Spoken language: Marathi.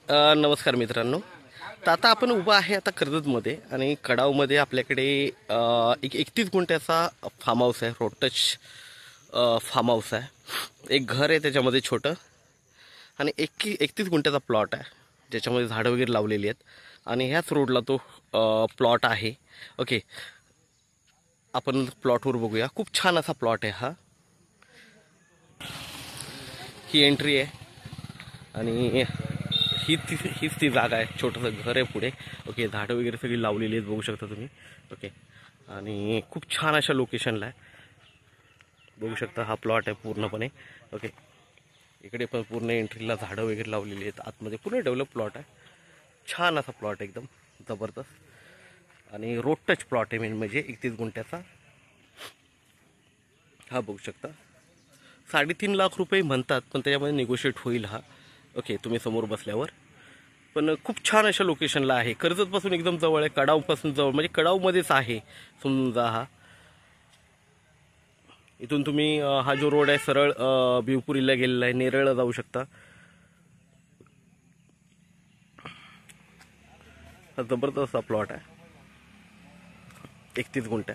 नमस्कार मित्रांनो. तर आता आपण उभा आहे आता कर्जतमध्ये आणि कडावमध्ये आपल्याकडे एक 31 गुंठ्याचा फार्म हाऊस आहे. रोड टच फार्म हाऊस आहे. एक घर आहे त्याच्यामध्ये छोटं आणि 31 गुंठ्याचा प्लॉट आहे ज्याच्यामध्ये झाडं वगैरे लावलेली आहेत आणि ह्याच रोडला तो प्लॉट आहे. ओके, आपण प्लॉटवर बघूया. खूप छान असा प्लॉट आहे हा. ही एंट्री आहे आणि हीच ती जागा आहे. छोटंसं घर आहे पुढे. ओके, झाडं वगैरे सगळी लावलेली आहेत बघू शकता तुम्ही. ओके, आणि खूप छान अशा लोकेशनला आहे. बघू शकता हा प्लॉट आहे पूर्णपणे. ओके, इकडे पण पूर्ण एंट्रीला झाडं वगैरे लावलेली आहेत. आतमध्ये पूर्ण डेव्हलप प्लॉट आहे. छान असा प्लॉट एकदम जबरदस्त आणि रोड टच प्लॉट आहे. मेन म्हणजे 31 गुंठ्याचा हा बघू शकता. 3.5 लाख रुपये म्हणतात पण त्याच्यामध्ये निगोशिएट होईल हा. ओके, तुम्ही समोर बसल्यावर. पण खूप छान अशा लोकेशनला आहे. कर्जतपासून एकदम जवळ आहे. कडावपासून जवळ म्हणजे कडावमध्येच आहे समजा हा. इथून तुम्ही हा जो रोड आहे सरळ भिवपुरीला गेलेला आहे. नेरळला जाऊ शकता. हा जबरदस्त प्लॉट आहे. 31 गुंठा.